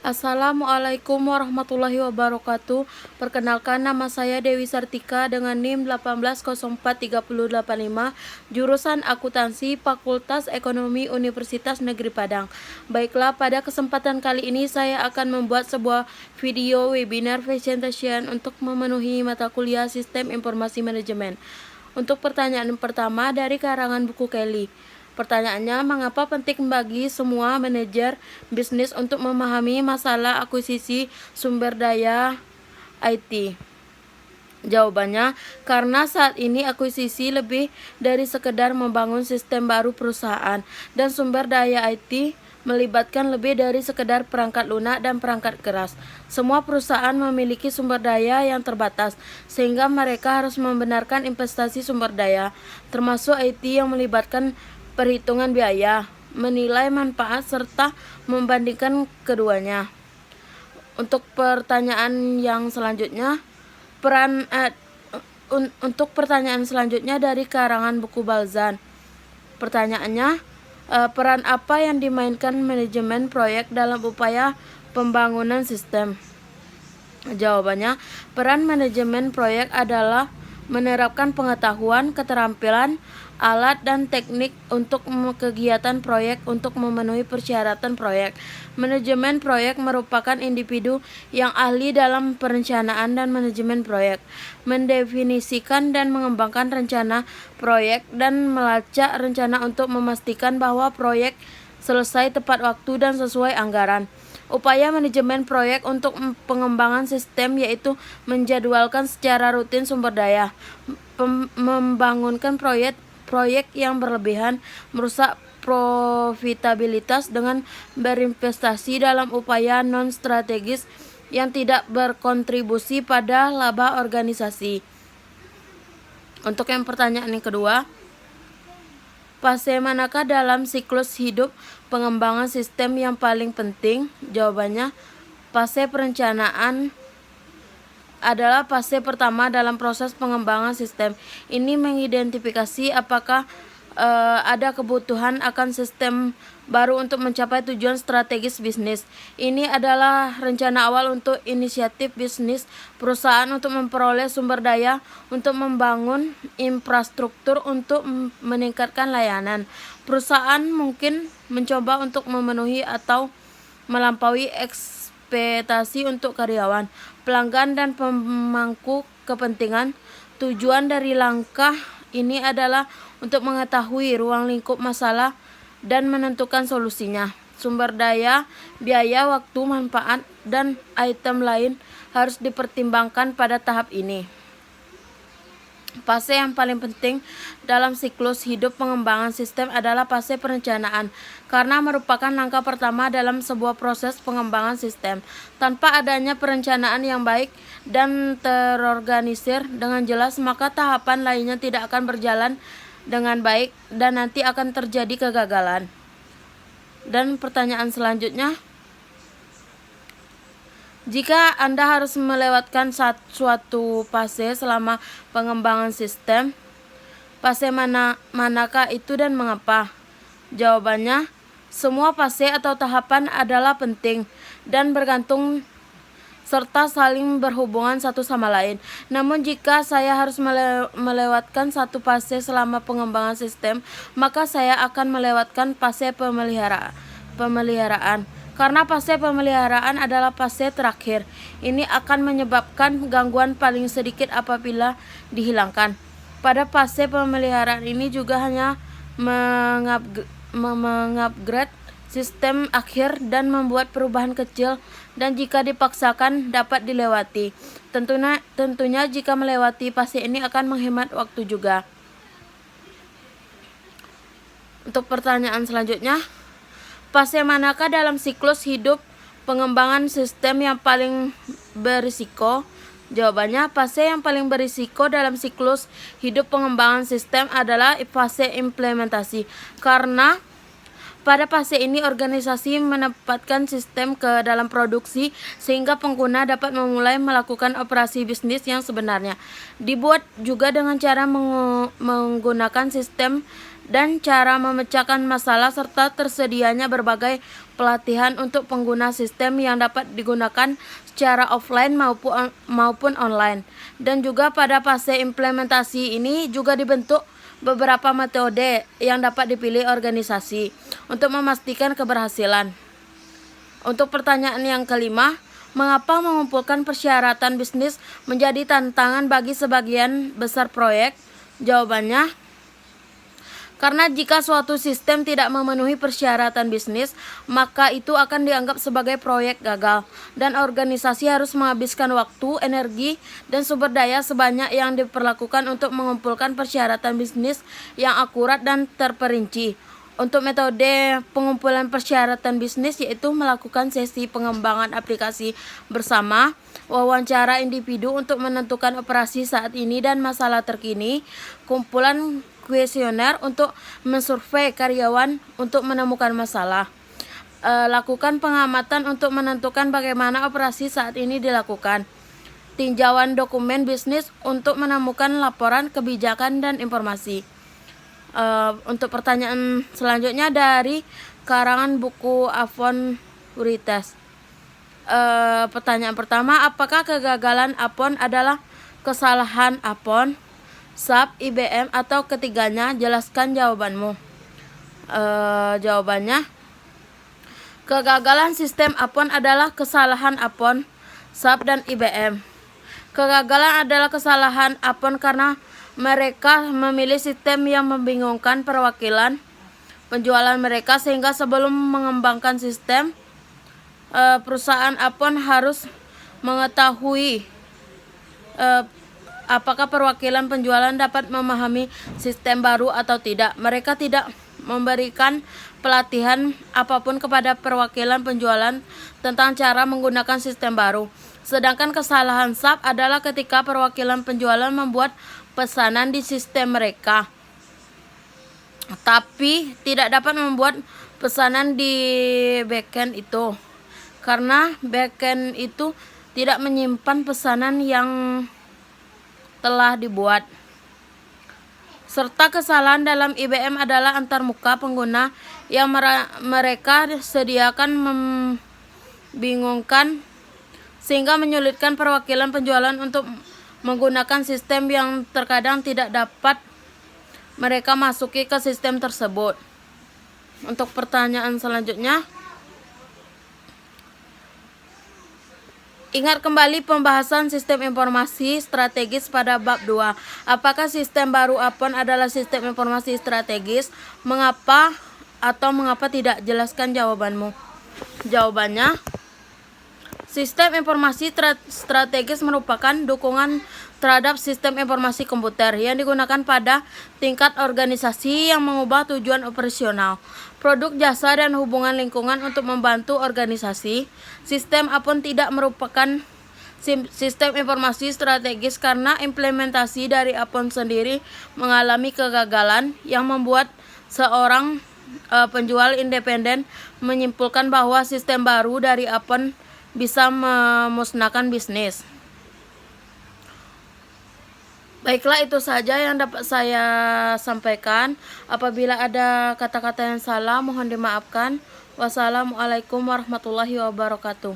Assalamualaikum warahmatullahi wabarakatuh. Perkenalkan, nama saya Dewi Sartika dengan NIM 18043085, jurusan Akuntansi, Fakultas Ekonomi Universitas Negeri Padang. Baiklah, pada kesempatan kali ini saya akan membuat sebuah video webinar presentation untuk memenuhi mata kuliah Sistem Informasi Manajemen. Untuk pertanyaan pertama dari karangan buku Kelly. Pertanyaannya, mengapa penting bagi semua manajer bisnis untuk memahami masalah akuisisi sumber daya IT? Jawabannya, karena saat ini akuisisi lebih dari sekedar membangun sistem baru perusahaan, dan sumber daya IT melibatkan lebih dari sekedar perangkat lunak dan perangkat keras. Semua perusahaan memiliki sumber daya yang terbatas, sehingga mereka harus membenarkan investasi sumber daya, termasuk IT yang melibatkan perhitungan biaya, menilai manfaat, serta membandingkan keduanya. Untuk pertanyaan yang selanjutnya, untuk pertanyaan selanjutnya dari karangan buku Balzan. Pertanyaannya, peran apa yang dimainkan manajemen proyek dalam upaya pembangunan sistem? Jawabannya, peran manajemen proyek adalah menerapkan pengetahuan, keterampilan, alat, dan teknik untuk kegiatan proyek untuk memenuhi persyaratan proyek. Manajemen proyek merupakan individu yang ahli dalam perencanaan dan manajemen proyek, mendefinisikan dan mengembangkan rencana proyek, dan melacak rencana untuk memastikan bahwa proyek selesai tepat waktu dan sesuai anggaran. Upaya manajemen proyek untuk pengembangan sistem yaitu menjadwalkan secara rutin sumber daya, membangunkan proyek yang berlebihan, merusak profitabilitas dengan berinvestasi dalam upaya non-strategis yang tidak berkontribusi pada laba organisasi. Untuk yang pertanyaan yang kedua, fase manakah dalam siklus hidup pengembangan sistem yang paling penting? Jawabannya, fase perencanaan adalah fase pertama dalam proses pengembangan sistem. Ini mengidentifikasi apakah ada kebutuhan akan sistem baru untuk mencapai tujuan strategis bisnis. Ini adalah rencana awal untuk inisiatif bisnis perusahaan untuk memperoleh sumber daya, untuk membangun infrastruktur, untuk meningkatkan layanan. Perusahaan mungkin mencoba untuk memenuhi atau melampaui ekspektasi untuk karyawan, pelanggan, dan pemangku kepentingan. Tujuan dari langkah ini adalah untuk mengetahui ruang lingkup masalah dan menentukan solusinya. Sumber daya, biaya, waktu, manfaat, dan item lain harus dipertimbangkan pada tahap ini. Fase yang paling penting dalam siklus hidup pengembangan sistem adalah fase perencanaan, karena merupakan langkah pertama dalam sebuah proses pengembangan sistem. Tanpa adanya perencanaan yang baik dan terorganisir dengan jelas, maka tahapan lainnya tidak akan berjalan dengan baik dan nanti akan terjadi kegagalan. Dan pertanyaan selanjutnya, jika Anda harus melewatkan suatu fase selama pengembangan sistem, fase manakah itu dan mengapa? Jawabannya, semua fase atau tahapan adalah penting dan bergantung serta saling berhubungan satu sama lain. Namun jika saya harus melewatkan satu fase selama pengembangan sistem, maka saya akan melewatkan fase pemeliharaan. Karena fase pemeliharaan adalah fase terakhir. Ini akan menyebabkan gangguan paling sedikit apabila dihilangkan. Pada fase pemeliharaan ini juga hanya mengupgrade sistem akhir dan membuat perubahan kecil, dan jika dipaksakan dapat dilewati. Tentunya jika melewati fase ini akan menghemat waktu juga. Untuk pertanyaan selanjutnya, fase manakah dalam siklus hidup pengembangan sistem yang paling berisiko? Jawabannya, fase yang paling berisiko dalam siklus hidup pengembangan sistem adalah fase implementasi, karena pada fase ini organisasi menempatkan sistem ke dalam produksi sehingga pengguna dapat memulai melakukan operasi bisnis yang sebenarnya. Dibuat juga dengan cara menggunakan sistem dan cara memecahkan masalah serta tersedianya berbagai pelatihan untuk pengguna sistem yang dapat digunakan secara offline maupun online. Dan juga pada fase implementasi ini juga dibentuk beberapa metode yang dapat dipilih organisasi untuk memastikan keberhasilan. Untuk pertanyaan yang kelima, mengapa mengumpulkan persyaratan bisnis menjadi tantangan bagi sebagian besar proyek? Jawabannya, karena jika suatu sistem tidak memenuhi persyaratan bisnis, maka itu akan dianggap sebagai proyek gagal, dan organisasi harus menghabiskan waktu, energi, dan sumber daya sebanyak yang diperlakukan untuk mengumpulkan persyaratan bisnis yang akurat dan terperinci. Untuk metode pengumpulan persyaratan bisnis yaitu melakukan sesi pengembangan aplikasi bersama, wawancara individu untuk menentukan operasi saat ini dan masalah terkini, kumpulan kuesioner untuk mensurvei karyawan untuk menemukan masalah, lakukan pengamatan untuk menentukan bagaimana operasi saat ini dilakukan, tinjauan dokumen bisnis untuk menemukan laporan kebijakan dan informasi. Untuk pertanyaan selanjutnya dari karangan buku Avon Urites. Pertanyaan pertama, apakah kegagalan Apon adalah kesalahan Apon, SAP, IBM, atau ketiganya? Jelaskan jawabanmu. Jawabannya, kegagalan sistem Apon adalah kesalahan Apon, SAP, dan IBM. Kegagalan adalah kesalahan Apon karena mereka memilih sistem yang membingungkan perwakilan penjualan mereka, sehingga sebelum mengembangkan sistem, perusahaan Apon harus mengetahui apakah perwakilan penjualan dapat memahami sistem baru atau tidak. Mereka tidak memberikan pelatihan apapun kepada perwakilan penjualan tentang cara menggunakan sistem baru. Sedangkan kesalahan SAP adalah ketika perwakilan penjualan membuat pesanan di sistem mereka, tapi tidak dapat membuat pesanan di backend itu, karena backend itu tidak menyimpan pesanan yang telah dibuat. Serta kesalahan dalam IBM adalah antarmuka pengguna yang mereka sediakan membingungkan, sehingga menyulitkan perwakilan penjualan untuk menggunakan sistem yang terkadang tidak dapat mereka masuki ke sistem tersebut. Untuk pertanyaan selanjutnya, ingat kembali pembahasan sistem informasi strategis pada bab 2. Apakah sistem baru Apon adalah sistem informasi strategis? Mengapa atau mengapa tidak? Jelaskan jawabanmu. Jawabannya, sistem informasi strategis merupakan dukungan terhadap sistem informasi komputer yang digunakan pada tingkat organisasi yang mengubah tujuan operasional, produk, jasa, dan hubungan lingkungan untuk membantu organisasi. Sistem Apon tidak merupakan sistem informasi strategis karena implementasi dari Apon sendiri mengalami kegagalan yang membuat seorang penjual independen menyimpulkan bahwa sistem baru dari Apon bisa memusnahkan bisnis. Baiklah, itu saja yang dapat saya sampaikan. Apabila ada kata-kata yang salah, mohon dimaafkan. Wassalamualaikum warahmatullahi wabarakatuh.